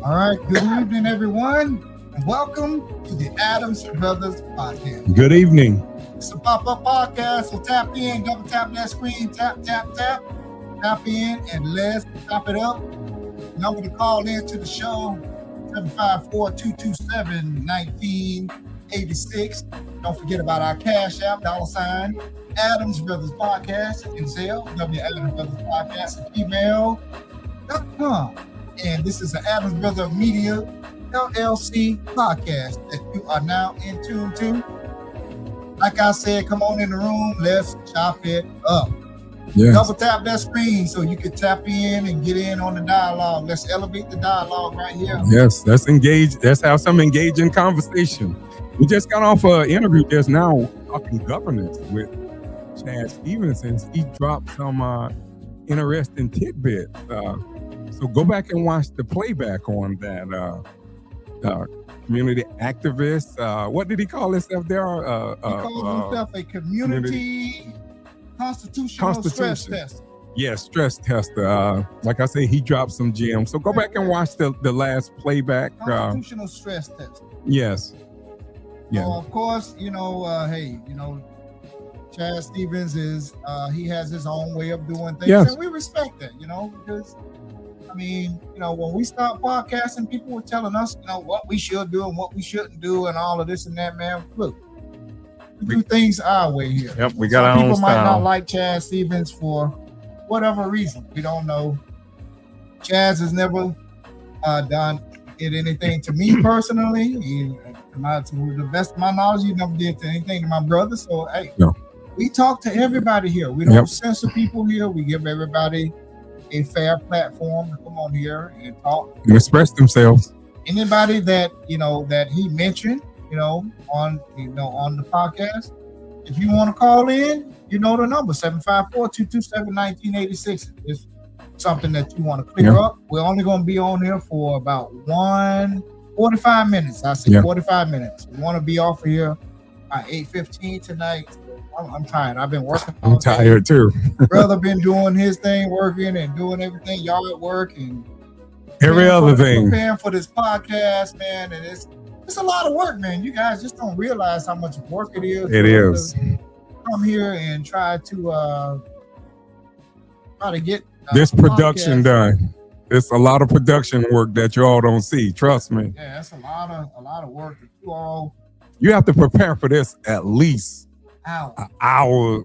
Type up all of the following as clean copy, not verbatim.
All right, good evening, everyone, and welcome to the Adams Brothers Podcast. Good evening. It's a pop-up podcast, so tap in, double tap that screen, tap in, and let's top it up. Number to call in to the show, 754-227-1986. Don't forget about our Cash App, $ Adams Brothers Podcast, and Zelle, Adams Brothers Podcast, and email.com. And this is the Adams Brother Media LLC podcast that you are now in tune to. Like I said, come on in the room. Let's chop it up. Yes. Double tap that screen so you can tap in and get in on the dialogue. Let's elevate the dialogue right here. Yes, let's engage. Let's have some engaging conversation. We just got off an interview just now talking governance with Chad Stevens, and he dropped some interesting tidbits. So go back and watch the playback on that community activist. What did he call himself there? He calls himself a community constitutional stress tester. Yeah, stress tester. Like I say, he dropped some gems. So go back and watch the last playback. Constitutional stress tester. Yes. Yeah. So of course, Chad Stevens is he has his own way of doing things, yes. And we respect that, because when we start podcasting, people were telling us, what we should do and what we shouldn't do and all of this and that, man. Look, we do things our way here. Yep, we got our own people style. Might not like Chad Stevens for whatever reason. We don't know. Chaz has never done anything to me personally. To the best of my knowledge, he never did anything to my brother. So, hey, no. We talk to everybody here. We don't censor people here. We give everybody a fair platform to come on here and talk and express themselves. Anybody that that he mentioned, on the podcast, if you want to call in, the number 754-227-1986. It's something that you want to clear up. We're only going to be on here for about 45 minutes. I say 45 minutes. We want to be off of here by 8:15 tonight. I'm tired. I've been working. I'm tired too. Brother been doing his thing, working and doing everything. Y'all at work and every other thing. Preparing for this podcast, man, and it's a lot of work, man. You guys just don't realize how much work it is. It is. Come here and try to get this production done. It's a lot of production work that you all don't see. Trust me. Yeah, that's a lot of work that you have to prepare for this at least hours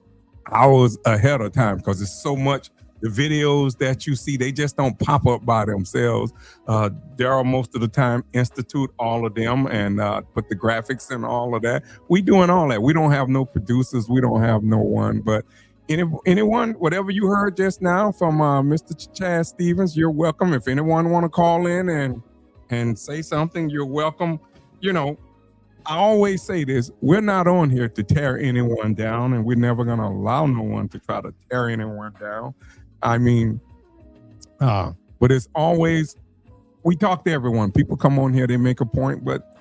ahead of time, because it's so much. The videos that you see, they just don't pop up by themselves. Daryl most of the time institute all of them and put the graphics and all of that. We doing all that. We don't have no producers. We don't have no one. But anyone, whatever you heard just now from Mr. Chad Stevens, you're welcome. If anyone want to call in and say something, you're welcome. I always say this, we're not on here to tear anyone down, and we're never going to allow no one to try to tear anyone down. But it's always, we talk to everyone. People come on here, they make a point, but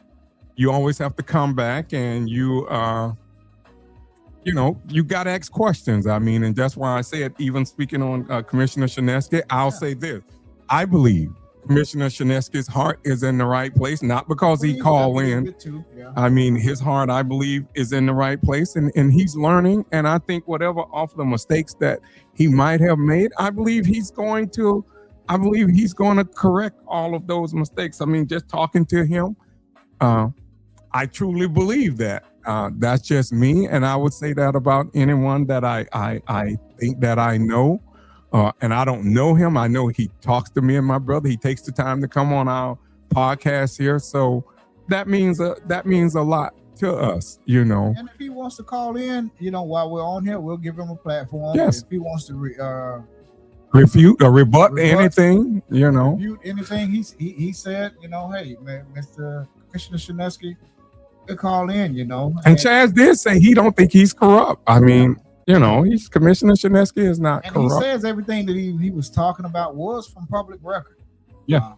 you always have to come back and you got to ask questions. And that's why I say it, even speaking on Commissioner Shinesky, I'll say this. I believe Commissioner Shinesky's heart is in the right place, not because he called in. His heart, I believe, is in the right place, and he's learning. And I think whatever of the mistakes that he might have made, I believe he's going to correct all of those mistakes. Just talking to him, I truly believe that. That's just me, and I would say that about anyone that I think that I know. And I don't know him. I know he talks to me and my brother. He takes the time to come on our podcast here. So that means a lot to us, And if he wants to call in, while we're on here, we'll give him a platform. Yes. If he wants to refute or rebut anything, refute anything he said, hey, man, Mr. Commissioner Shinesky, could call in, And Chaz did say he don't think he's corrupt. He's Commissioner Shinesky is not and corrupt. He says everything that he was talking about was from public record. Yeah.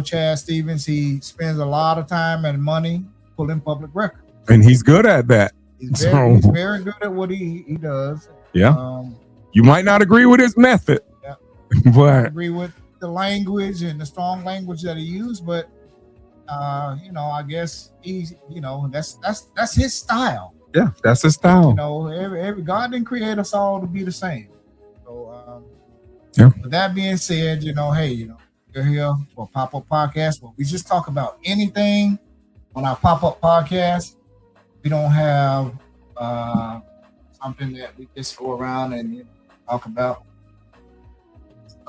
Chad Stevens, he spends a lot of time and money pulling public record. And he's good at that. He's very good at what he does. Yeah. You might not agree with his method. Yeah. But I agree with the language and the strong language that he used, but I guess he's, that's his style. Yeah, that's his style. Every God didn't create us all to be the same. So, Yeah. With that being said, hey, we're here for Pop-Up Podcast, where we just talk about anything on our Pop-Up Podcast. We don't have something that we just go around and talk about.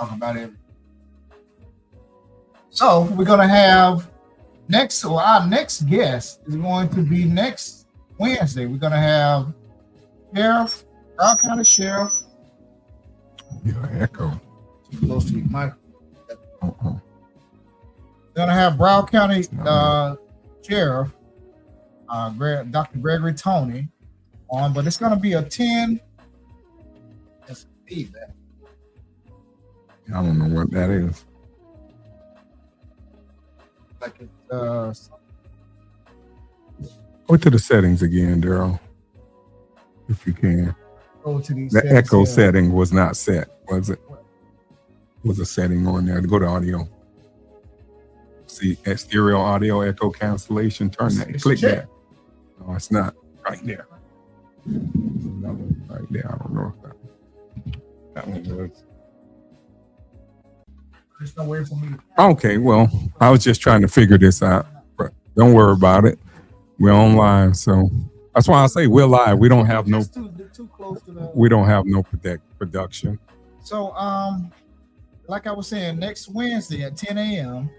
Everything. So we're gonna have our next guest is going to be next Wednesday. We're gonna have Broward County Sheriff. Your echo. Too close to your mic. We're gonna have Broward County Sheriff, Dr. Gregory Tony, on, but it's gonna be a 10. That's feedback. I don't know what that is. Like it, Go to the settings again, Daryl, if you can. go to these The settings echo here. setting was not set, was it? Was a setting on there. Go to audio. See, stereo audio echo cancellation. Turn that. It's Click checked. that. No, it's not. Right there. Another one right there. I don't know if that one was. There's no way for me. Okay, well, I was just trying to figure this out. But don't worry about it. We're on live, so that's why I say we're live. We don't have no. Just too close to the. We don't have no production. So, like I was saying, next Wednesday at 10 a.m.,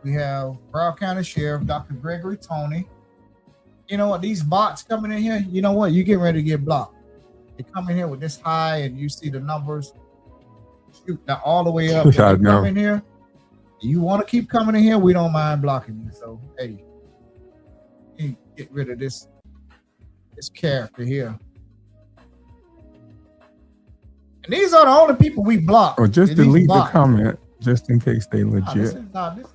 we have Broward County Sheriff Dr. Gregory Tony. You know what? These bots coming in here, you know what? You get ready to get blocked. They come in here with this high, and you see the numbers shoot that all the way up. I If you know. come in here, you want to keep coming in here, we don't mind blocking you. So, hey, you get rid of this character here. And these are the only people we block. Or just These delete the bots. comment, just in case they Nah, legit. this is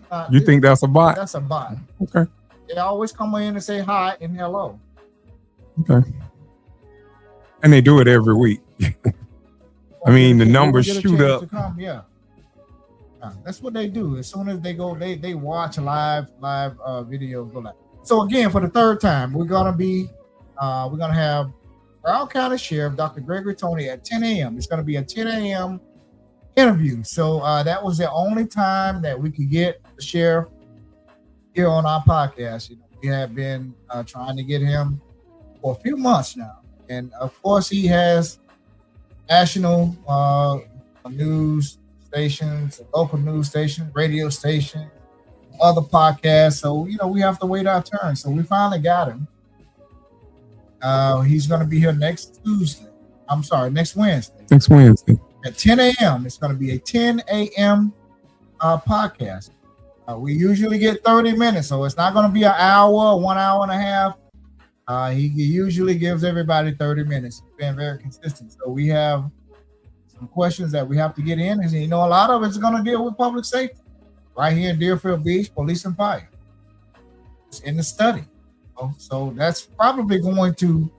not. You think that's a bot? that's a bot? Okay. They always come in and say hi and hello. Okay. And they do it every week. I mean, the numbers Get a shoot chance up. to come, yeah. That's what they do. As soon as they go, they watch live videos go live. So again, for the third time, we're gonna have Broward County Sheriff Dr. Gregory Tony at 10 a.m. It's gonna be a 10 a.m. interview. So that was the only time that we could get the sheriff here on our podcast. We have been trying to get him for a few months now, and of course he has national news stations, local news stations, radio stations, other podcasts. So we have to wait our turn. So we finally got him. He's going to be here next Wednesday. Next Wednesday. At 10 a.m. It's going to be a 10 a.m. podcast. We usually get 30 minutes, so it's not going to be an hour, 1 hour and a half. He usually gives everybody 30 minutes. He's been very consistent. So we have some questions that we have to get in. And a lot of it's going to deal with public safety. Right here in Deerfield Beach, police and fire. It's in the study. So that's probably going to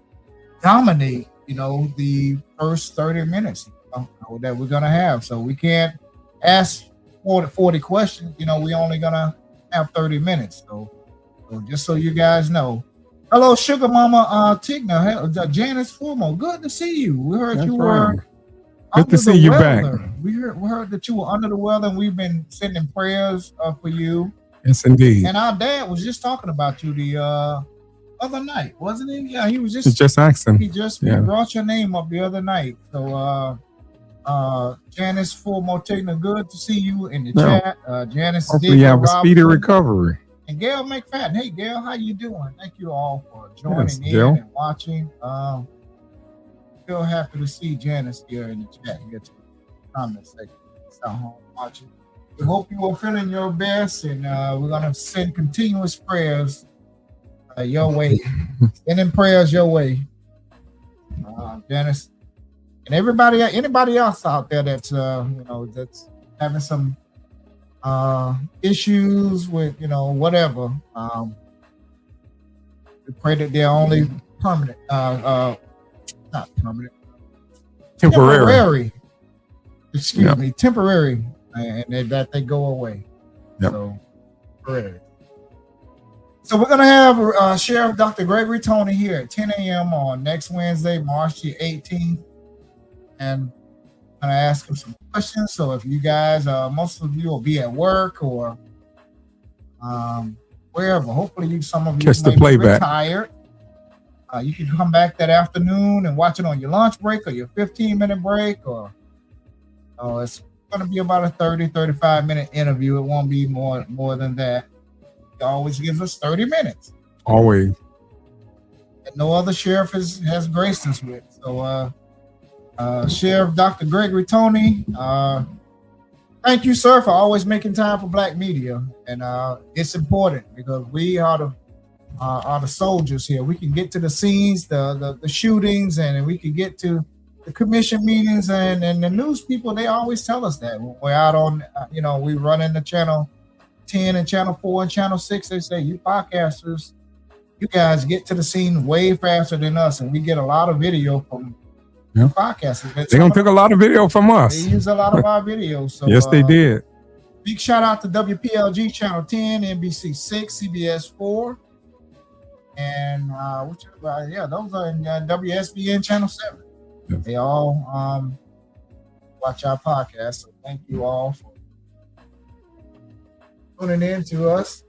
dominate, the first 30 minutes that we're going to have. So we can't ask 40 questions. We only going to have 30 minutes. So just so you guys know. Hello, Sugar Mama Tigna, Janice Fumo. Good to see you. We heard That's you right. were Good under to see the you weather. back. We heard that you were under the weather, and we've been sending prayers for you. Yes, indeed. And our dad was just talking about you the other night, wasn't he? Yeah, he was just asking. he brought your name up the other night. So Janice Fumo, good to see you in the chat. Janice, hopefully you have a speedy Robinson, recovery. and Gail McFadden. Hey Gail, how you doing? Thank you all for joining in Gail. and watching. Still happy to see Janice here in the chat. Here to the comment section. It's at home watching. We hope you are feeling your best, and we're gonna send continuous prayers your way. Sending prayers your way, Janice, and anybody else out there that's that's having some issues with whatever. We pray that they're only permanent, not permanent, Temporary. Excuse me, temporary and that they go away. Yep. So, correct. So we're gonna have Sheriff Dr. Gregory Tony here at 10 a.m. on next Wednesday, March the 18th, and I'm gonna ask him some questions. So if you guys, most of you will be at work or wherever. Hopefully, some of you Catch the may be playback. retired. You can come back that afternoon and watch it on your lunch break or your 15-minute break, or it's going to be about a 30, 35-minute interview. It won't be more than that. He always gives us 30 minutes. Always. And no other sheriff has graced us with. So, Sheriff Dr. Gregory Tony, thank you, sir, for always making time for Black media. And it's important because we are the soldiers here. We can get to the scenes, the shootings, and we can get to the commission meetings, and the news people. They always tell us that when we're out on, we run in the channel 10 and channel 4 and channel 6. They say, you podcasters, you guys get to the scene way faster than us, and we get a lot of video from podcasters. They're gonna take a lot of video from us. They use a lot of our videos. So, yes, they did. Big shout out to WPLG channel 10, NBC 6, CBS 4. And those are in WSBN channel 7. Yes. They all watch our podcast. So thank you all for tuning in to us.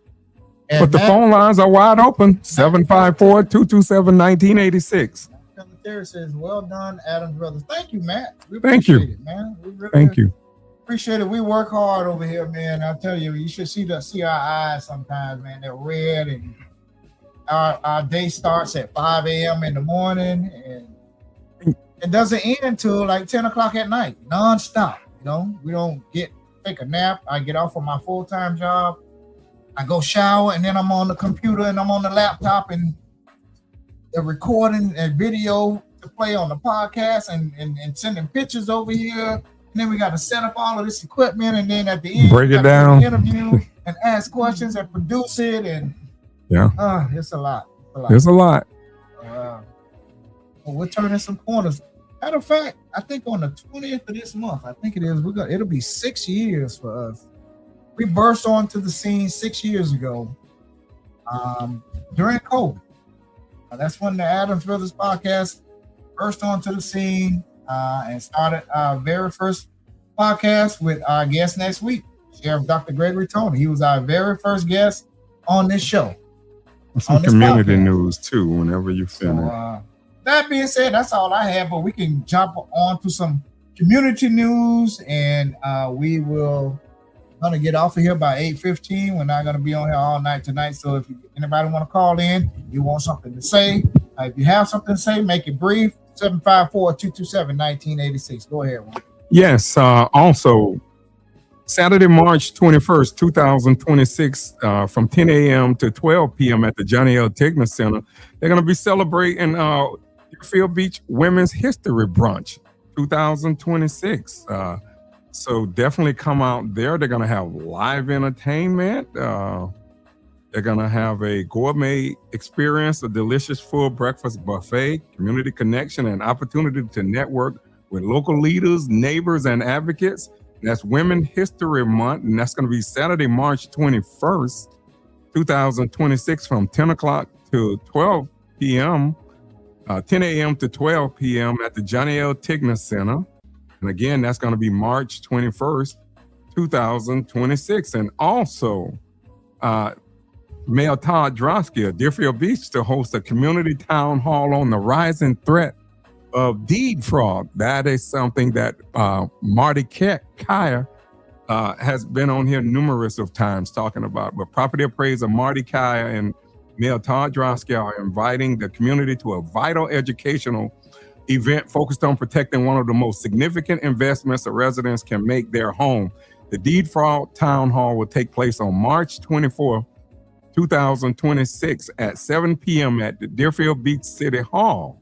And but the phone lines are wide open. 754-227-1986. Terry says, well done, Adams Brothers. Thank you, Matt. Thank you. It, man. We really Thank you. Appreciate it. We work hard over here, man. I tell you, you should see our eyes sometimes, man. They're red, and our day starts at 5 a.m. in the morning, and it doesn't end until like 10 o'clock at night, nonstop. We don't take a nap. I get off of my full-time job. I go shower, and then I'm on the computer and I'm on the laptop and the recording and video to play on the podcast and sending pictures over here. And then we got to set up all of this equipment, and then at the end, break it down, interview and ask questions and produce it. And it's a lot. It's a lot. We're turning some corners. Matter of fact, I think on the 20th of this month, I think it is, it'll be 6 years for us. We burst onto the scene 6 years ago during COVID. That's when the Adams Brothers podcast burst onto the scene and started our very first podcast with our guest next week, Sheriff Dr. Gregory Tony. He was our very first guest on this show. Some community news too, whenever you finish. That being said, that's all I have, but we can jump on to some community news, and we will gonna get off of here by 8:15. We're not gonna be on here all night tonight, so if anybody want to call in, you want something to say, if you have something to say, make it brief. 754-227-1986. Go ahead, Ron. Yes, also Saturday, March 21st, 2026, from 10 a.m. to 12 p.m. at the Johnny L. Tigner Center, they're going to be celebrating Deerfield Beach Women's History Brunch 2026. So definitely come out there. They're going to have live entertainment. They're going to have a gourmet experience, a delicious full breakfast buffet, community connection, and opportunity to network with local leaders, neighbors, and advocates. That's Women's History Month, and that's going to be Saturday, March 21st, 2026, from 10 o'clock to 12 p.m., 10 a.m. to 12 p.m. at the Johnny L. Tigner Center. And again, that's going to be March 21st, 2026. And also, Mayor Todd Drosky of Deerfield Beach to host a community town hall on the rising threat of deed fraud. That is something that Marty Kaya has been on here numerous of times talking about. But property appraiser Marty Kaya and Mayor Todd Drosky are inviting the community to a vital educational event focused on protecting one of the most significant investments a residents can make their home. The deed fraud town hall will take place on March 24th, 2026 at 7 p.m. at the Deerfield Beach City Hall.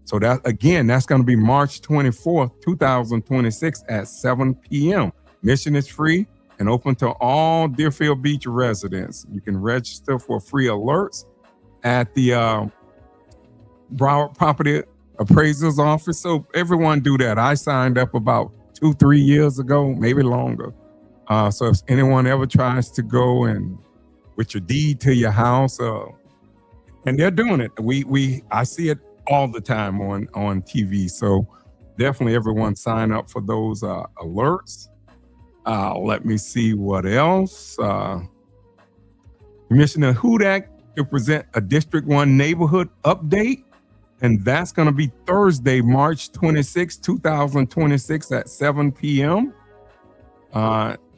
So that, again, that's going to be March 24th, 2026 at 7 p.m. Admission is free and open to all Deerfield Beach residents. You can register for free alerts at the Broward Property Appraiser's Office. So everyone do that. I signed up about 2-3 years ago, maybe longer. So if anyone ever tries to go and with your deed to your house, and they're doing it, I see it all the time on TV. So definitely everyone sign up for those alerts. Let me see what else. Commissioner Hudak to present a District 1 neighborhood update. And that's going to be Thursday, March 26, 2026 at 7 p.m.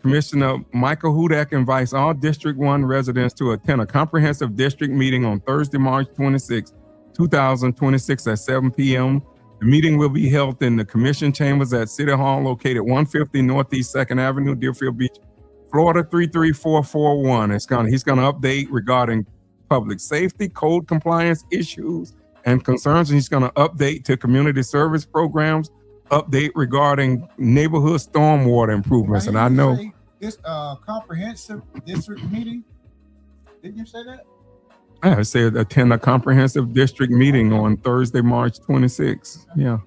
Commissioner Michael Hudak invites all District 1 residents to attend a comprehensive district meeting on Thursday, March 26, 2026 at 7 p.m. The meeting will be held in the Commission Chambers at City Hall located 150 Northeast 2nd Avenue, Deerfield Beach, Florida 33441. He's going to update regarding public safety, code compliance issues, and concerns, and he's going to update to community service programs, update regarding neighborhood stormwater improvements. And I know this comprehensive district meeting. Didn't you say that? I said attend a comprehensive district meeting on Thursday, March 26th. Yeah,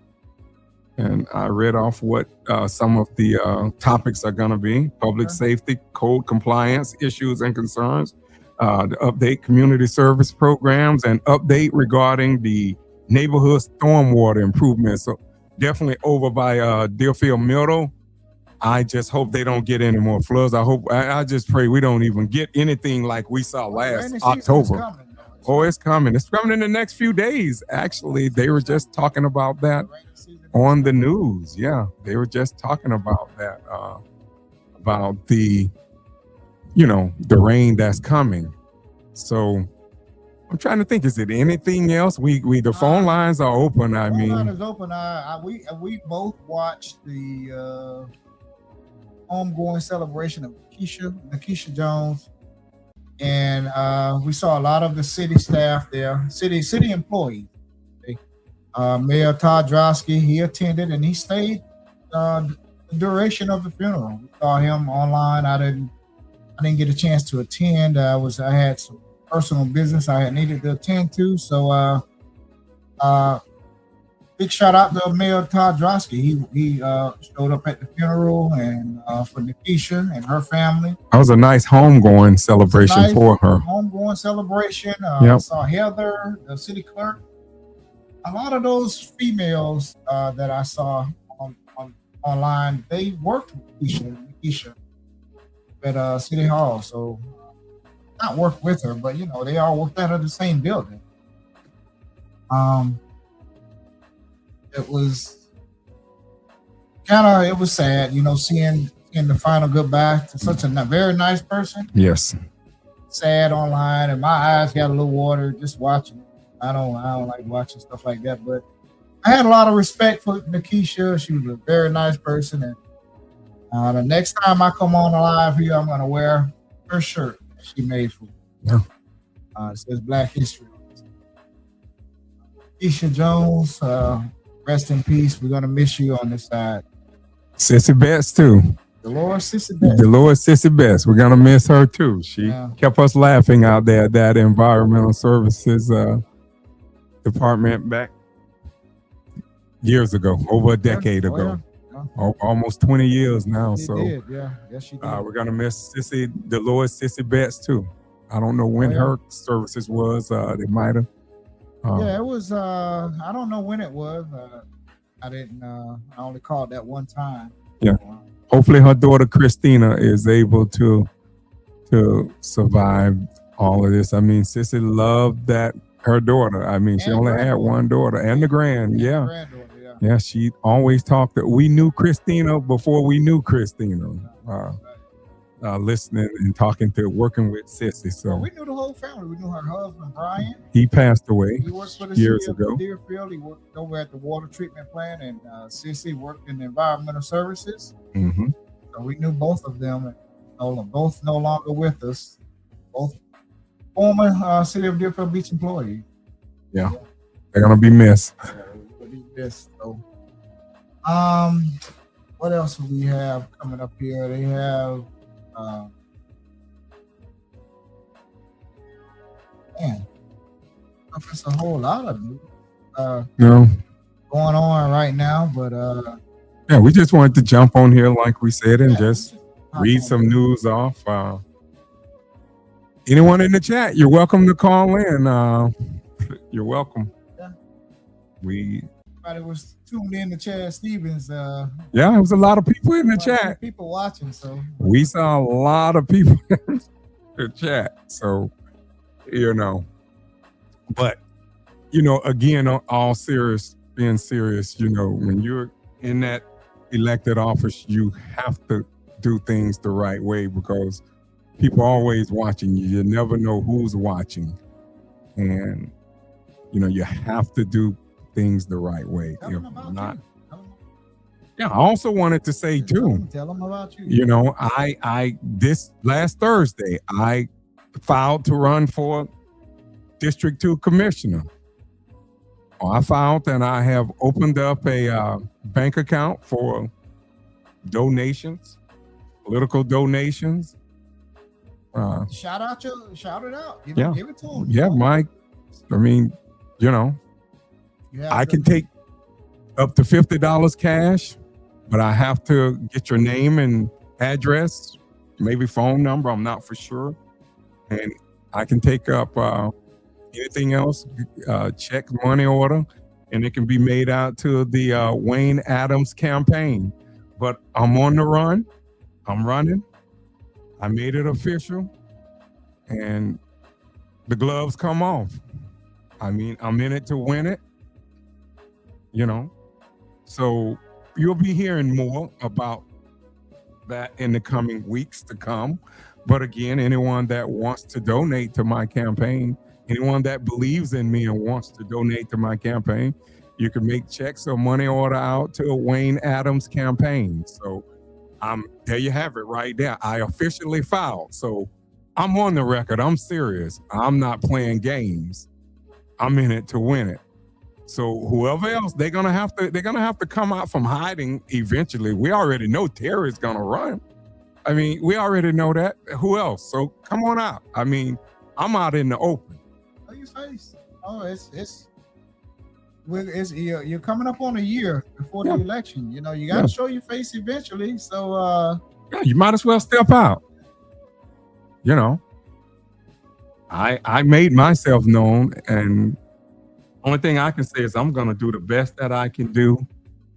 and I read off what some of the topics are going to be: public safety, code compliance issues and concerns. To update community service programs and update regarding the neighborhood stormwater improvements. So definitely over by Deerfield Middle. I just hope they don't get any more floods. I just pray we don't even get anything like we saw last October. It's coming. It's coming in the next few days. Actually, they were just talking about that on the news. Yeah, they were just talking about that, about the the rain that's coming. So I'm trying to think, is it anything else? The phone lines are open. I mean, phone line is open. We both watched the homegoing celebration of Nikisha Jones, and we saw a lot of the city staff there, city employees. Mayor Todd Drosky, he attended and he stayed the duration of the funeral. We saw him online. I didn't get a chance to attend. I had some personal business I had needed to attend to. So big shout out to Mayor Todd Drosky. He showed up at the funeral and for Nikisha and her family. That was a nice homegoing celebration for her. Homegoing celebration. I saw Heather, the city clerk. A lot of those females that I saw online, they worked with Nikisha at City Hall. So not work with her, but they all worked out of the same building. It was sad, seeing the final goodbye to such a very nice person. Yes. Sad online, and my eyes got a little water just watching it. I don't like watching stuff like that, but I had a lot of respect for Nikisha. She was a very nice person, and the next time I come on live here, I'm gonna wear her shirt that she made for me. Yeah. It says Black History. Nikisha Jones, rest in peace. We're gonna miss you on this side. Sissy Betts too. Dolores Sissy Betts. Dolores Sissy Betts. We're gonna miss her too. She kept us laughing out there at that environmental services department back years ago, over a decade ago. Almost 20 years now. She did. Yes, she did. We're gonna miss Dolores Sissy Betts too. I don't know when her services was. They might have. It was. I don't know when it was. I didn't. I only called that one time. Yeah. Hopefully, her daughter Christina is able to survive all of this. I mean, Sissy loved that. Her daughter. I mean, she only had one daughter and the grand. Yeah, she always talked that we knew Christina before we knew Christina. Listening and working with Sissy. So we knew the whole family. We knew her husband Brian. He passed away years ago. Deerfield. He worked over at the water treatment plant, and Sissy worked in the environmental services. Mm-hmm. So we knew both of them. Both no longer with us. Both former City of Deerfield Beach employees. Yeah, they're gonna be missed. So, what else do we have coming up here? They have, it's a whole lot of going on right now. But we just wanted to jump on here, like we said, and just read some news off. Anyone in the chat, you're welcome to call in. You're welcome. Yeah. Everybody was tuned in to Chad Stevens. Yeah, there was a lot of people in the chat. People watching, so we saw a lot of people in the chat. So, but again, all being serious, when you're in that elected office, you have to do things the right way because people are always watching you. You never know who's watching. And, you have to do things the right way. If not, yeah, I also wanted to say too, tell them about you. I this last Thursday, I filed to run for District 2 Commissioner. I filed and I have opened up a bank account for donations, political donations. Shout it out. Give it to them. Yeah, Mike. I mean, I can take up to $50 cash, but I have to get your name and address, maybe phone number. I'm not for sure. And I can take up anything else, check, money order, and it can be made out to the Wayne Adams campaign. But I'm on the run. I'm running. I made it official. And the gloves come off. I mean, I'm in it to win it. So you'll be hearing more about that in the coming weeks to come. But again, anyone that wants to donate to my campaign, anyone that believes in me and wants to donate to my campaign, you can make checks or money order out to a Wayne Adams campaign. So there you have it right there. I officially filed. So I'm on the record. I'm serious. I'm not playing games. I'm in it to win it. So whoever else, they're gonna have to come out from hiding eventually. We already know Terry's gonna run. I mean, we already know that. Who else? So come on out. I mean, I'm out in the open. Oh, your face. Oh, you're coming up on a year before the election. You got to show your face eventually. So you might as well step out. I made myself known, and only thing I can say is I'm gonna do the best that I can do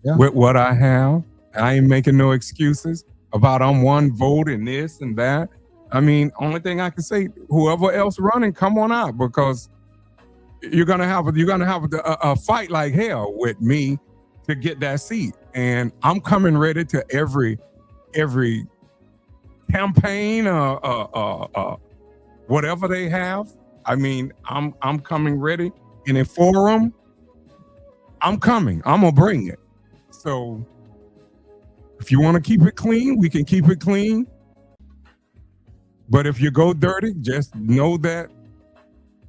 with what I have. I ain't making no excuses about I'm one vote and this and that. I mean, only thing I can say, whoever else running, come on out, because you're gonna have a fight like hell with me to get that seat. And I'm coming ready to every campaign, whatever they have. I mean, I'm coming ready. And in forum, I'm coming. I'm gonna bring it. So if you want to keep it clean, we can keep it clean. But if you go dirty, just know that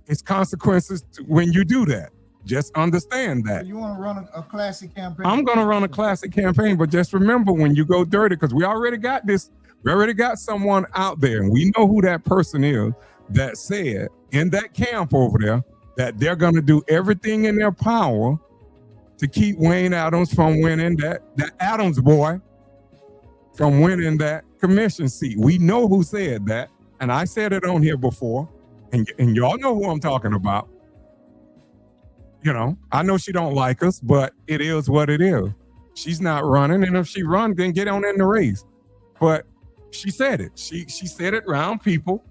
it's consequences when you do that. Just understand that. You want to run a classic campaign? I'm going to run a classic campaign, but just remember when you go dirty, because we already got this. We already got someone out there, and we know who that person is that said in that camp over there that they're going to do everything in their power to keep Wayne Adams from winning that Adams boy from winning that commission seat. We know who said that, and I said it on here before, and y'all know who I'm talking about. I know she don't like us, but it is what it is. She's not running, and if she runs, then get on in the race. But she said it. She said it around people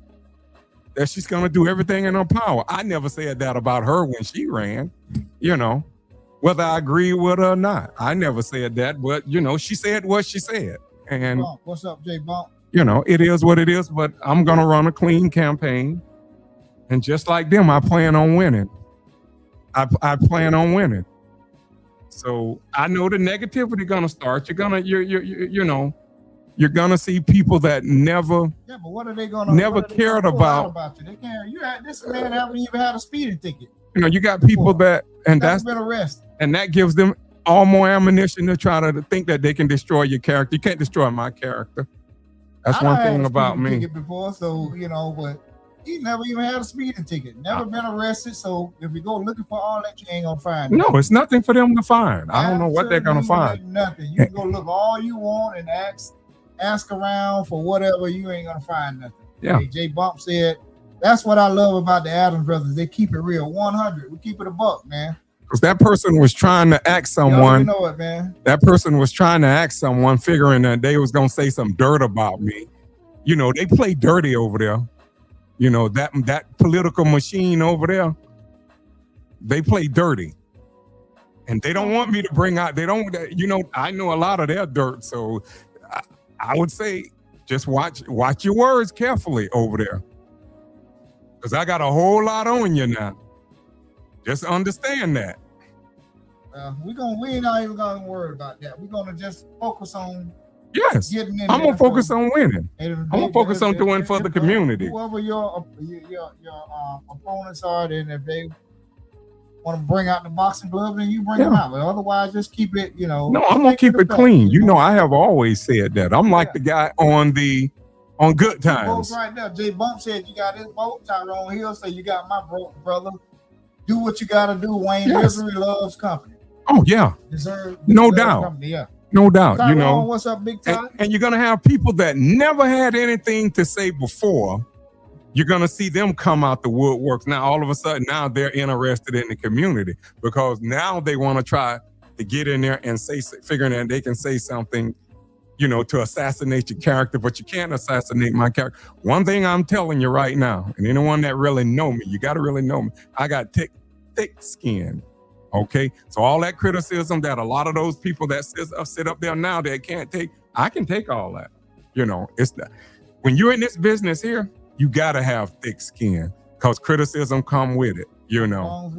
that she's going to do everything in her power. I never said that about her when she ran, whether I agree with her or not. I never said that, but, she said what she said. And what's up, Jay Bump? It is what it is, but I'm going to run a clean campaign. And just like them, I plan on winning. I plan on winning. So I know the negativity going to start. You're gonna see people that never. Yeah, but what are they gonna? Never cared about you. They can't. This man haven't even had a speeding ticket. You got people that, and that's been arrested, and that gives them all more ammunition to try to think that they can destroy your character. You can't destroy my character. That's one thing about me. Ticket before, so but he never even had a speeding ticket. Never been arrested. So if we go looking for all that, you ain't gonna find it. No, it's nothing for them to find. I don't know what they're gonna find. Nothing. You can go look all you want and ask ask around for whatever, you ain't gonna find nothing. Yeah. Hey, Jay Bump said, that's what I love about the Adams brothers. They keep it real, 100. We keep it a buck, man. Because that person was trying to ask someone. You know it, man. That person was trying to ask someone, figuring that they was gonna say some dirt about me. You know, they play dirty over there. You know, that political machine over there, they play dirty. And they don't want me to bring out, they don't, you know, I know a lot of their dirt. So I would say just watch your words carefully over there. Because I got a whole lot on you now. Just understand that. We ain't not even gonna worry about that. We're gonna just focus on getting in. I'm gonna focus on winning. I'm gonna focus on doing for the community. Whoever your opponents are, then if they want to bring out the boxing gloves, then you bring them out. But otherwise, just keep it. You know. No, I'm gonna keep it clean. You know, I have always said that. I'm like the guy on Good Times. Right there, Jay Bump said you got his vote. Tyrone Hill said you got my vote, brother. Do what you gotta do. Wayne Misery loves company. Oh yeah, no doubt. Company, yeah. No doubt. Tyrone, you know what's up, Big Ty? And you're gonna have people that never had anything to say before. You're gonna see them come out the woodworks. Now all of a sudden, now they're interested in the community because now they want to try to get in there and figuring that they can say something, you know, to assassinate your character, but you can't assassinate my character. One thing I'm telling you right now, and anyone that really know me, you got to really know me. I got thick skin. Okay, so all that criticism that a lot of those people that sit up there now that can't take, I can take all that. You know, it's that when you're in this business here, you gotta have thick skin because criticism come with it. You know,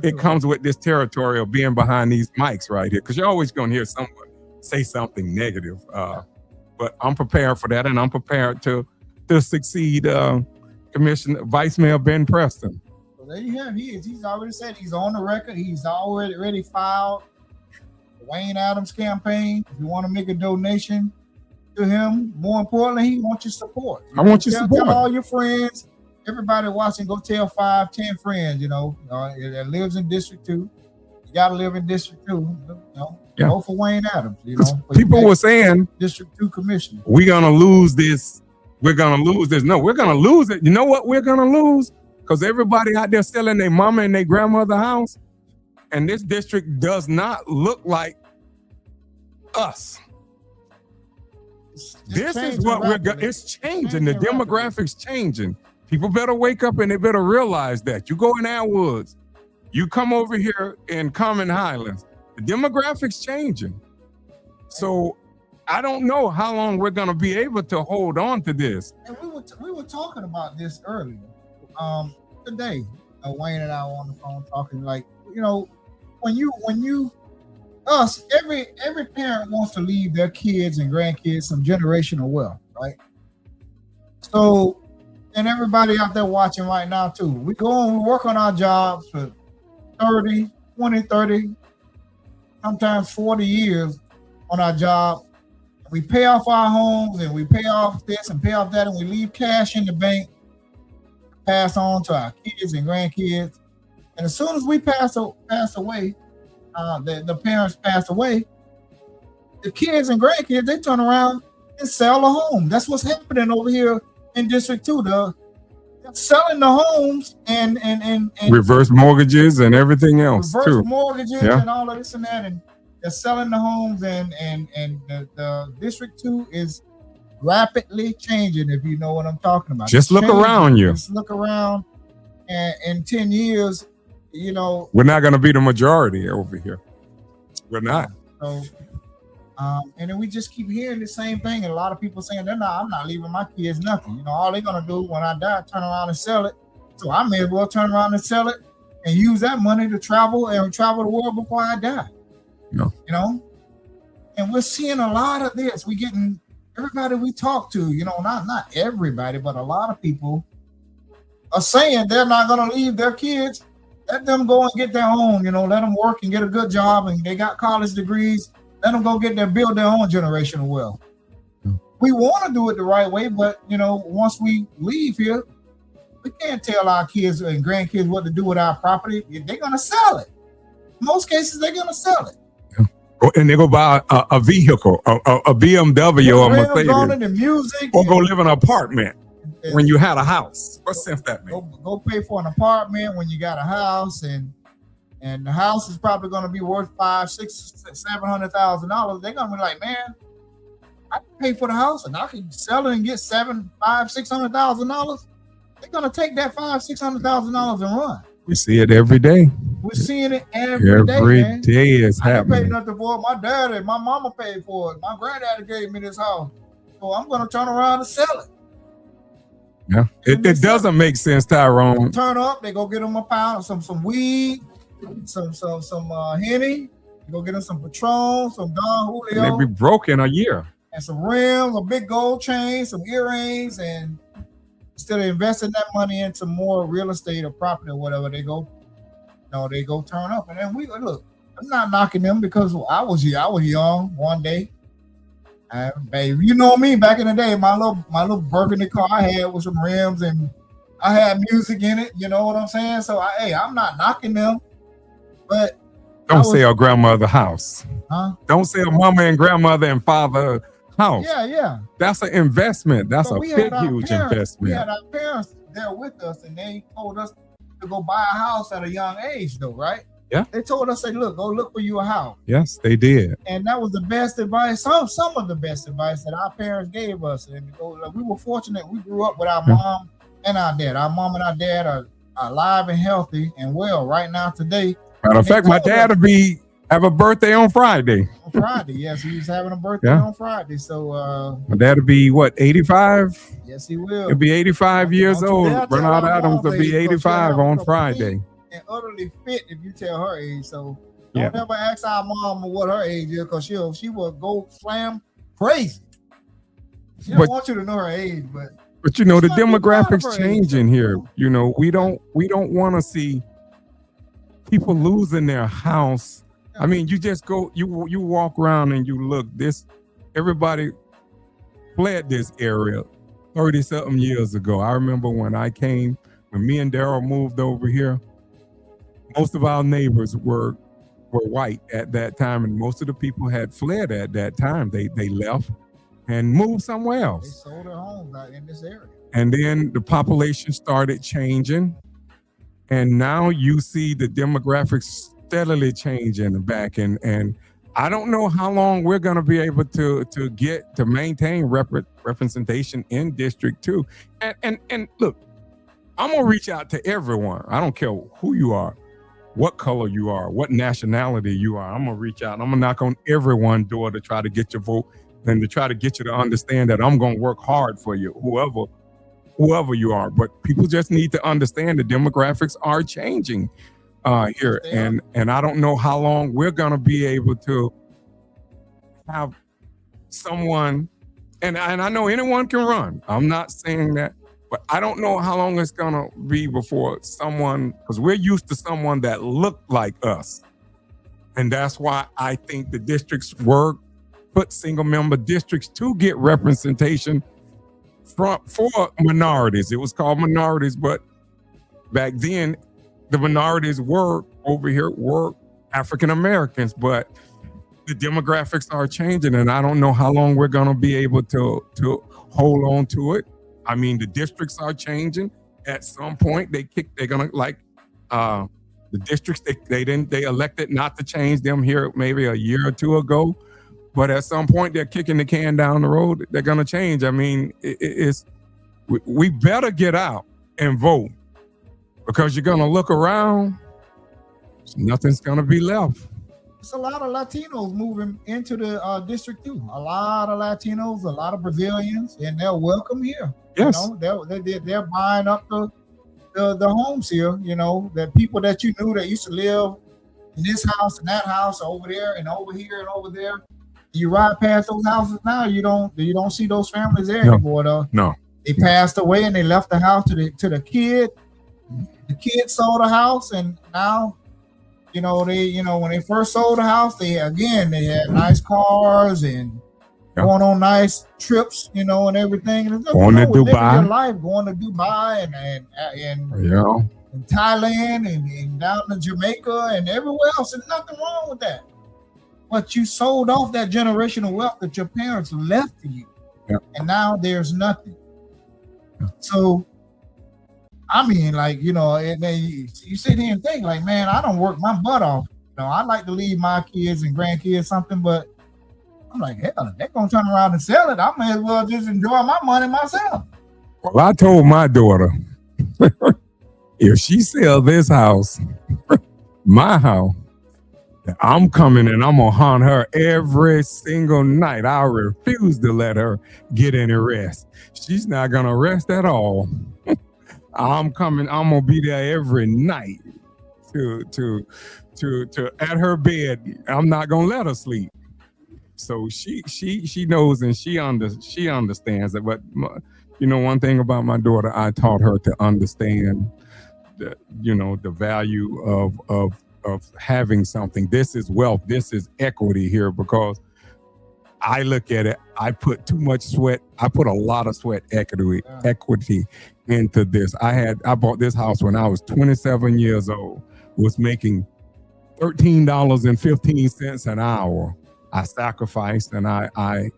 it comes with this territory of being behind these mics right here because you're always gonna hear someone say something negative. But I'm prepared for that, and I'm prepared to succeed. Commissioner Vice Mayor Ben Preston. There you have. He's already said he's on the record. He's already filed the Wayne Adams campaign. If you want to make a donation to him, more importantly, he wants your support. I want your support. Tell all your friends, everybody watching, go tell 5, 10 friends, you know, that lives in District 2. You got to live in District 2. You know, go for Wayne Adams. You know, people were saying District 2 commissioner. We're going to lose this. We're going to lose this. No, we're going to lose it. You know what we're going to lose? Because everybody out there selling their mama and their grandmother house, and this district does not look like us. This is what we're going. It's changing. The demographics changing. People better wake up and they better realize that. You go in Airwoods, you come over here in Common Highlands. The demographics changing. So I don't know how long we're going to be able to hold on to this. And we were talking about this earlier. Today, Wayne and I were on the phone talking, like, you know, when you every parent wants to leave their kids and grandkids some generational wealth, right? So, and everybody out there watching right now too, we work on our jobs for 30, sometimes 40 years on our job. We pay off our homes and we pay off this and pay off that, and we leave cash in the bank, pass on to our kids and grandkids. And as soon as we pass away, the parents pass away, the kids and grandkids, they turn around and sell a home. That's what's happening over here in District 2. They're selling the homes and reverse mortgages and everything else. Reverse mortgages and all of this and that, and they're selling the homes, and the District 2 is rapidly changing, if you know what I'm talking about. Just look around you. Just look around, and in 10 years, you know, we're not going to be the majority over here. We're not. So, and then we just keep hearing the same thing, and a lot of people saying, I'm not leaving my kids nothing. You know, all they're going to do when I die, turn around and sell it. So I may as well turn around and sell it and use that money to travel the world before I die. No. You know, and we're seeing a lot of this. We getting everybody we talk to, you know, not everybody, but a lot of people are saying they're not going to leave their kids. Let them go and get their own, you know, let them work and get a good job, and they got college degrees. Let them go build their own generational wealth. We want to do it the right way, but, you know, once we leave here, we can't tell our kids and grandkids what to do with our property. They're going to sell it. In most cases, they're going to sell it. And they go buy a vehicle, a BMW or a rims on it, Mercedes, the music, or go live in an apartment and when you had a house. What sense that makes? go pay for an apartment when you got a house, and the house is probably going to be worth $500,000-$700,000. They're going to be like, man, I can pay for the house and I can sell it and get $500,000-$600,000. They're going to take that $500,000-$600,000 and run. We see it every day. We're seeing it every day, man. Day is I didn't pay happening. nothing for it. My daddy, my mama paid for it. My granddaddy gave me this house. So I'm going to turn around and sell it. Yeah, it doesn't make sense, Tyrone. Turn up, they go get them a pound of some weed, some Henny. You go get them some Patron, some Don Julio. And they be broke in a year. And some rims, a big gold chain, some earrings, and instead of investing that money into more real estate or property or whatever, they go turn up. And then we look. I'm not knocking them because I was young one day. Baby, you know me. Back in the day, my little Burgundy car I had with some rims and I had music in it. You know what I'm saying? So I'm not knocking them, but don't say a grandmother house. Huh? Don't say a mama and grandmother and father house. Yeah. That's an investment. That's a big, huge investment. We had our parents there with us, and they told us to go buy a house at a young age, though, right? Yeah. They told us, look, go look for you a house. Yes, they did. And that was the best advice, some of the best advice that our parents gave us. And we were fortunate. We grew up with our mom and our dad. Our mom and our dad are alive and healthy and well right now today. Matter of fact, my dad will have a birthday on Friday. On Friday, yes, he's having a birthday on Friday. So my dad will be what, 85? Yes, he will. He'll be 85 years old. Bernard Adams will be 85 on Friday. And utterly fit if you tell her age. So don't ever ask our mom what her age is, because she will go slam crazy. She don't want you to know her age, but you know the demographics changing here. You know, we don't want to see people losing their house. I mean, you just go, you walk around and you look. Everybody fled this area 30-something years ago. I remember when me and Daryl moved over here. Most of our neighbors were white at that time, and most of the people had fled at that time. They left and moved somewhere else. They sold their homes out in this area. And then the population started changing, and now you see the demographics steadily changing back. And I don't know how long we're going to be able to maintain representation in District 2. And look, I'm going to reach out to everyone. I don't care who you are, what color you are, what nationality you are. I'm going to reach out and I'm going to knock on everyone's door to try to get your vote and to try to get you to understand that I'm going to work hard for you, whoever you are. But people just need to understand the demographics are changing here. And I don't know how long we're going to be able to have someone, and I know anyone can run. I'm not saying that. But I don't know how long it's going to be before someone, because we're used to someone that looked like us. And that's why I think the districts put single member districts to get representation for minorities. It was called minorities, but back then the minorities were African Americans, but the demographics are changing, and I don't know how long we're going to be able to hold on to it. I mean, the districts are changing. At some point, they're gonna the districts they elected not to change them here maybe a year or two ago, but at some point they're kicking the can down the road. They're gonna change. I mean, we better get out and vote, because you're gonna look around, nothing's gonna be left. It's a lot of Latinos moving into the district too. A lot of Latinos, a lot of Brazilians, and they're welcome here. Yes, you know, they're buying up the homes here. You know, the people that you knew that used to live in this house and that house, over there and over here and over there. You ride past those houses now, you don't see those families there anymore. Though. No, they passed away and they left the house to the kid. The kid sold the house, and now. When they first sold the house, they had nice cars and going on nice trips, and everything. And going to Dubai, going to Dubai and in Thailand and down to Jamaica and everywhere else. There's nothing wrong with that. but you sold off that generational wealth that your parents left to you. Yeah. And now there's nothing. Yeah. So, I mean, like, you know, you sit here and think like, man, I don't work my butt off. You know, I like to leave my kids and grandkids something, but I'm like, hell, if they're going to turn around and sell it, I may as well just enjoy my money myself. Well, I told my daughter, if she sells this house, my house, I'm coming and I'm going to haunt her every single night. I refuse to let her get any rest. She's not going to rest at all. I'm coming. I'm going to be there every night to at her bed. I'm not going to let her sleep. So she knows and she understands it. But you know, one thing about my daughter, I taught her to understand the value of having something. This is wealth. This is equity here, because I look at it. I put too much sweat. I put a lot of sweat equity into this. I bought this house when I was 27 years old. Was making $13.15 an hour. I sacrificed and I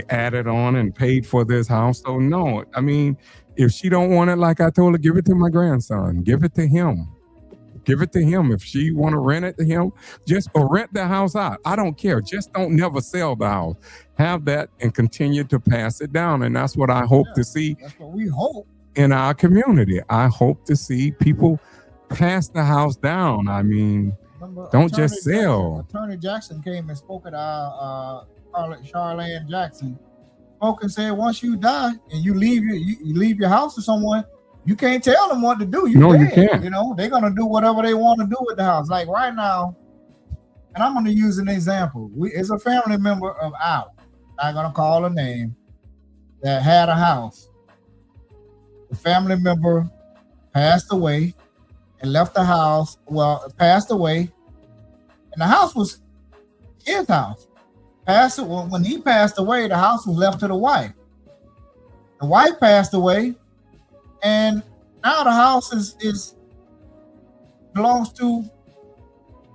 added on and paid for this house. So no, I mean, if she don't want it, like I told her, give it to my grandson. Give it to him. Give it to him. If she want to rent it to him, or rent the house out. I don't care. Just don't never sell the house. Have that and continue to pass it down. And that's what I hope to see. That's what we hope in our community. I hope to see people pass the house down. I mean, don't just sell. Attorney Jackson came and spoke at our Charlene Jackson. Spoke and said, once you die and you leave your house to someone, you can't tell them what to do. You can't. You know, they're gonna do whatever they want to do with the house. Like right now, and I'm gonna use an example. It's a family member of ours. I'm gonna call a name that had a house. The family member passed away and left the house. Well, passed away, and the house was his house. When he passed away, the house was left to the wife. The wife passed away, and now the house is belongs to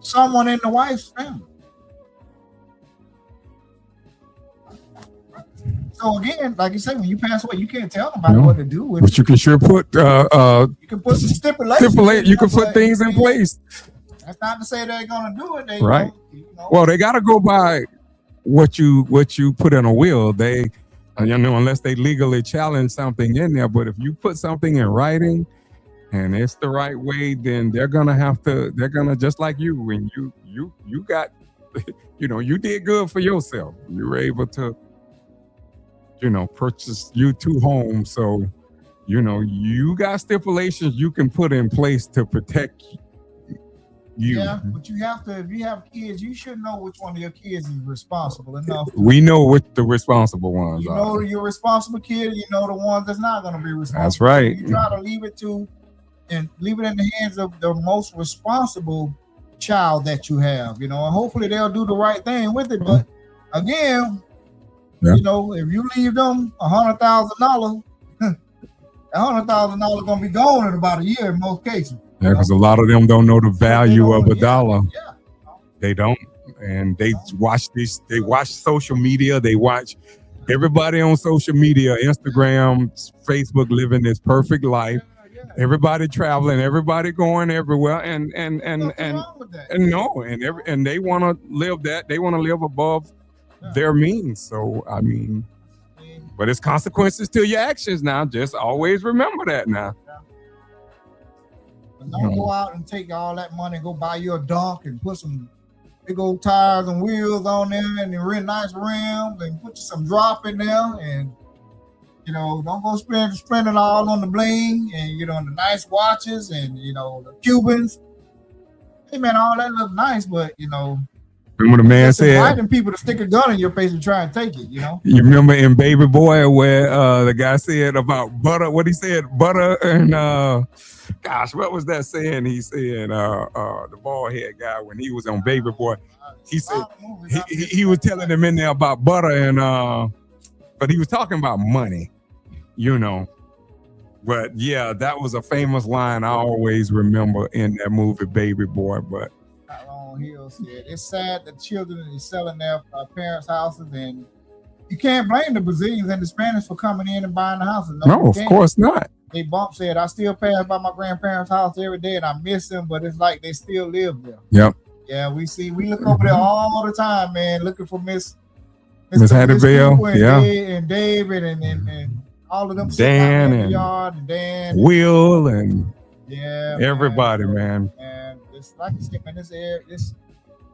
someone in the wife's family. So again, like you said, when you pass away, you can't tell nobody what to do with it. But you can sure put you can put some stipulations. You can put things in place. That's not to say they're gonna do it. Right. Well, they gotta go by what you put in a will. They, unless they legally challenge something in there. But if you put something in writing and it's the right way, then they're gonna just like you, when you got, you did good for yourself. You were able to, purchase you 2 homes. So, you got stipulations you can put in place to protect you. Yeah, but you have to, if you have kids, you should know which one of your kids is responsible enough. We know what the responsible ones are. You know your responsible kid, you know the ones that's not going to be responsible. That's right. You try to leave it in the hands of the most responsible child that you have, and hopefully they'll do the right thing with it. But again, if you leave them $100,000, that $100,000 going to be gone in about a year in most cases. Yeah, because a lot of them don't know the value of a dollar. Yeah. They don't. And they watch social media. They watch everybody on social media, Instagram, Facebook, living this perfect life. Everybody traveling, everybody going everywhere. And they want to live that. They want to live above their means. So, I mean, but it's consequences to your actions now. Just always remember that now. Don't go out and take all that money and go buy you a dunk and put some big old tires and wheels on there and a real nice rims and put you some drop in there, and don't go spend it all on the bling and the nice watches and the Cubans. Hey man, all that look nice, but remember the man said inviting people to stick a gun in your face and try and take it. You remember in Baby Boy where the guy said about butter, what he said, butter and gosh, what was that saying? He said, the bald head guy, when he was on Baby Boy, he said he was telling them in there about butter and but he was talking about money, But yeah, that was a famous line I always remember in that movie Baby Boy. But on Hill said, it's sad that children are selling their parents' houses, and you can't blame the Brazilians and the Spanish for coming in and buying the houses. No, of course not. They Bump said, I still pass by my grandparents' house every day, and I miss them, but it's like they still live there. Yep. Yeah, we look over there all the time, man, looking for Miss Hattie Bell, yeah, and David and all of them. Dan and yard, and Dan, Will, and everybody, man. And it's like I said, man, this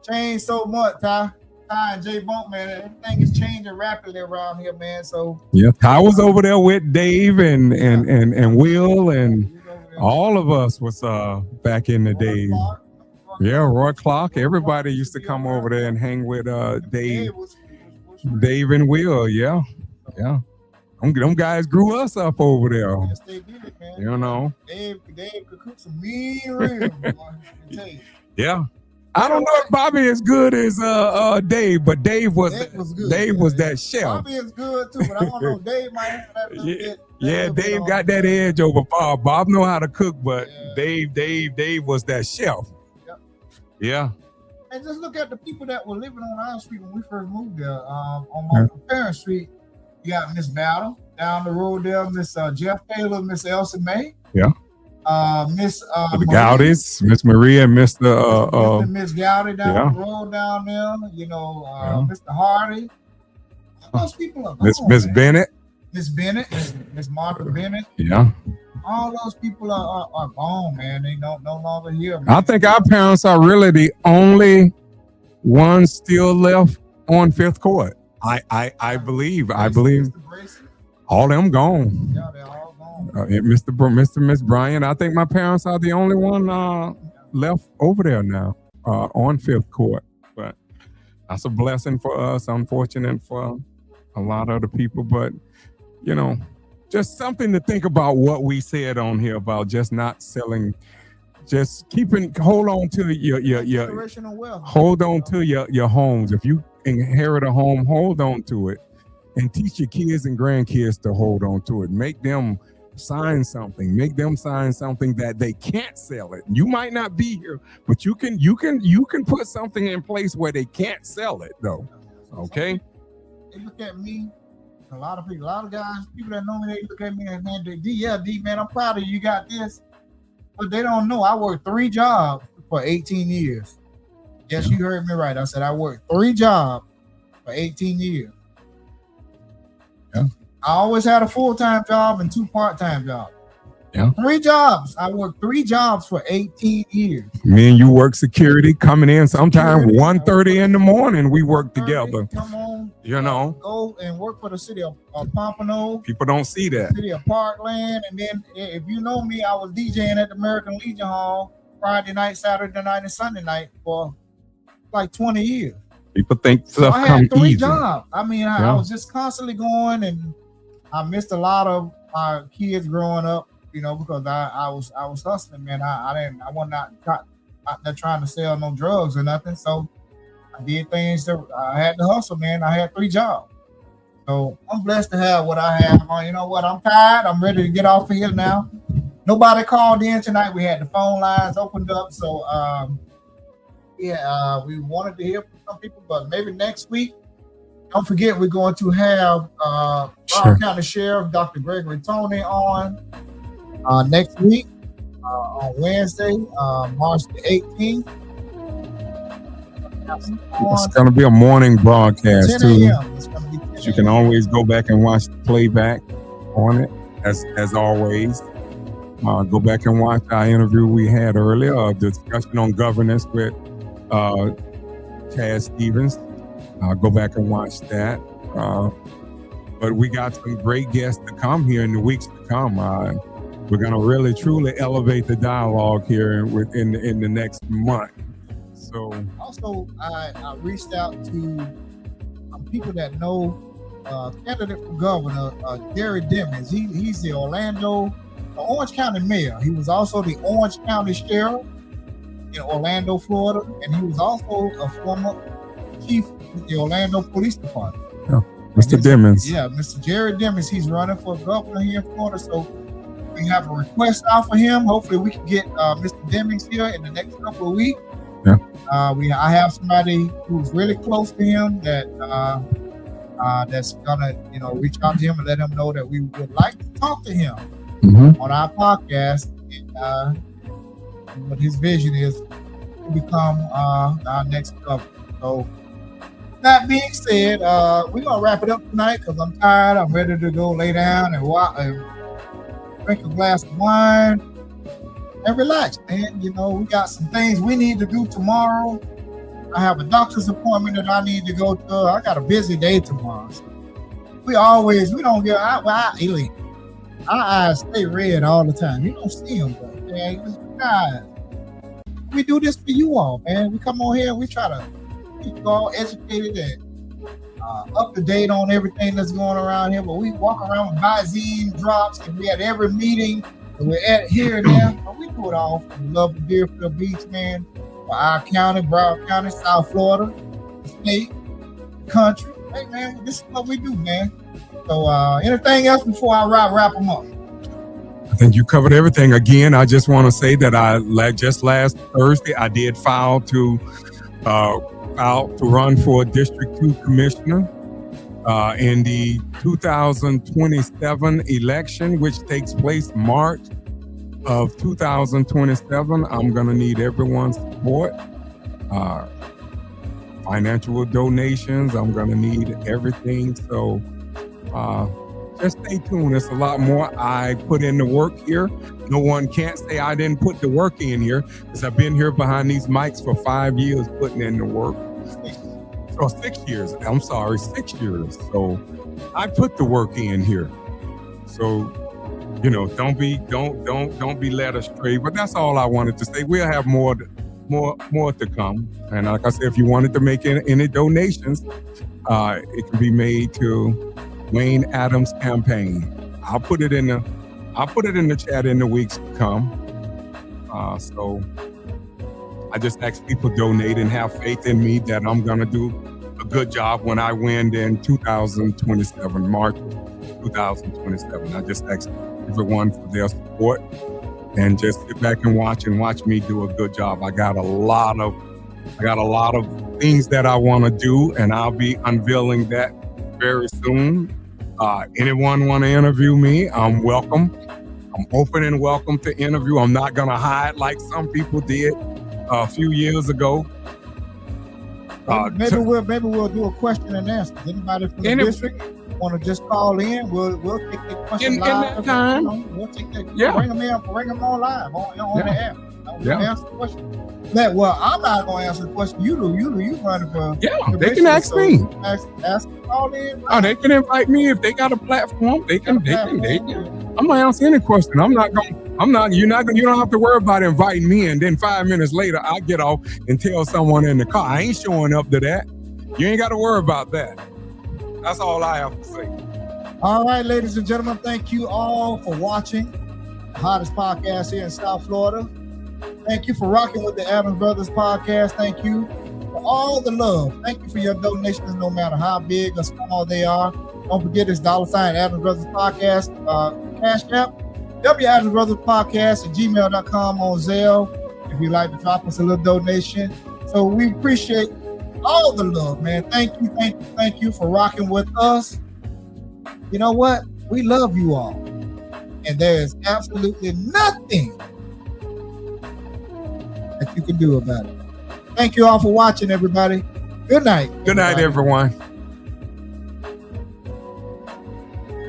changed so much, Ty and J Bump, man. Everything is changing rapidly around here, man. So yeah, Ty was over there with Dave and Will, and all of us was back in the day. Yeah, Roy Clark. Everybody used to come over there and hang with Dave and Will. Yeah. Them guys grew us up over there. Yes, they did it, man. You know. Dave could cook some mean ribs. Yeah. I don't know if Bobby is good as Dave, but Dave was good. Dave was that chef. Bobby is good too, but I don't know. Dave might have that little bit. Yeah, Dave got that edge over Bob. Bob know how to cook, but Dave was that chef. Yep. Yeah. And just look at the people that were living on our street when we first moved there. On my parents' street, you got Miss Battle down the road there, Miss Jeff Taylor, Miss Elsie May. Yeah. Miss the Gowdies, Miss Maria, Miss Gowdy down the road down there. You know, Mr. Hardy. All those people are gone. Miss Bennett. Miss Bennett, Miss Martha Bennett. Yeah. All those people are gone, man. They no longer here. Man. I think our parents are really the only ones still left on Fifth Court. I believe. All them gone. Yeah, they're all gone. Mr. Miss Bryan. I think my parents are the only one left over there now on Fifth Court. But that's a blessing for us. Unfortunate for a lot of the people, but you know, just something to think about what we said on here about just not selling, just hold on to your homes. If you inherit a home, hold on to it and teach your kids and grandkids to hold on to it. Make them sign something that they can't sell it. You might not be here, but you can put something in place where they can't sell it though. Okay. They look at me. A lot of guys, people that know me, they look at me and man, D, man, I'm proud of you. You got this, but they don't know I worked 3 jobs for 18 years. Yes, you heard me right. I said I worked 3 jobs for 18 years. Yeah. I always had a full-time job and 2 part-time jobs. Yeah. 3 jobs. I worked 3 jobs for 18 years. Me and you work security, coming in sometime 1:30 in the morning. We work together. Come on, you know. Go and work for the city of Pompano. People don't see that. City of Parkland, and then if you know me, I was DJing at the American Legion Hall Friday night, Saturday night, and Sunday night for like 20 years. People think stuff I had 3 jobs. I mean, I was just constantly going, and I missed a lot of my kids growing up. You know, because I was hustling, man. I was not trying to sell no drugs or nothing. So I did things that I had to hustle, man. I had 3 jobs. So I'm blessed to have what I have. You know what? I'm tired. I'm ready to get off of here now. Nobody called in tonight. We had the phone lines opened up. So we wanted to hear from some people, but maybe next week. Don't forget, we're going to have Broward County Sheriff Dr. Gregory Toney on. Next week on Wednesday, March the 18th. It's going to be a morning broadcast too. You can always go back and watch the playback on it, as always. Go back and watch our interview we had earlier, a discussion on governance with Chad Stevens. Go back and watch that. But we got some great guests to come here in the weeks to come. We're going to really, truly elevate the dialogue here in the next month. So also, I reached out to people that know candidate for governor, Gary Demings. He's the Orange County mayor. He was also the Orange County sheriff in Orlando, Florida, and he was also a former chief of the Orlando Police Department. Oh, Mr. Demings. Yeah, Mr. Jerry Demings. He's running for governor here in Florida, so we have a request out for him. Hopefully we can get Mr. Demings here in the next couple of weeks Yeah. I have somebody who's really close to him that that's gonna, reach out to him and let him know that we would like to talk to him on our podcast. And what his vision is to become our next governor. So, that being said, we're gonna wrap it up tonight because I'm tired. I'm ready to go lay down and drink a glass of wine and relax, man. We got some things we need to do tomorrow. I have a doctor's appointment that I need to go to. I got a busy day tomorrow. So we don't get our eyes stay red all the time. You don't see them, but man, guys, we do this for you all, man. We come on here and we try to keep you all educated and up to date on everything that's going around here. But we walk around with magazine drops, and we at every meeting, and we're at here and there. But we do it all for the love of Deerfield Beach, man. For our county, Broward County, South Florida, the state, the country. Hey, man, this is what we do, man. So, anything else before I wrap them up? I think you covered everything. Again, I just want to say that just last Thursday, I did file to run for District 2 Commissioner in the 2027 election, which takes place March of 2027. I'm going to need everyone's support, financial donations. I'm going to need everything. So just stay tuned. It's a lot more. I put in the work here. No one can't say I didn't put the work in here because I've been here behind these mics for 5 years putting in the work. Or 6 years. I'm sorry, 6 years. So I put the work in here. So don't be led astray. But that's all I wanted to say. We'll have more to come. And like I said, if you wanted to make any donations, it can be made to Wayne Adams campaign. I'll put it in the chat in the weeks to come. So I just ask people donate and have faith in me that I'm gonna do a good job when I win in 2027, March 2027. I just ask everyone for their support and just sit back and watch me do a good job. I got a lot of things that I want to do, and I'll be unveiling that very soon. Anyone want to interview me? I'm welcome. I'm open and welcome to interview. I'm not gonna hide like some people did a few years ago. Maybe we'll do a question and answer. Anybody from the district want to just call in? We'll take that question live. In that time, we'll take that. Yeah. Bring them on live on the app. Answer the question. Well, I'm not going to answer the question. You running for. Yeah, they can ask me. Ask call in. Oh, they can invite me if they got a platform. They can. I'm gonna answer any question. You don't have to worry about inviting me and then 5 minutes later I get off and tell someone in the car I ain't showing up to that. You ain't got to worry about that. That's all I have to say. All right, ladies and gentlemen, thank you all for watching the hottest podcast here in South Florida. Thank you for rocking with the Adams Brothers podcast. Thank you for all the love. Thank you for your donations, no matter how big or small they are. Don't forget it's $ Adams Brothers podcast Cash App. Adams Brothers podcast at gmail.com on Zelle if you'd like to drop us a little donation. So we appreciate all the love, man. Thank you for rocking with us. You know what? We love you all. And there is absolutely nothing that you can do about it. Thank you all for watching, everybody. Good night. Good night, everyone.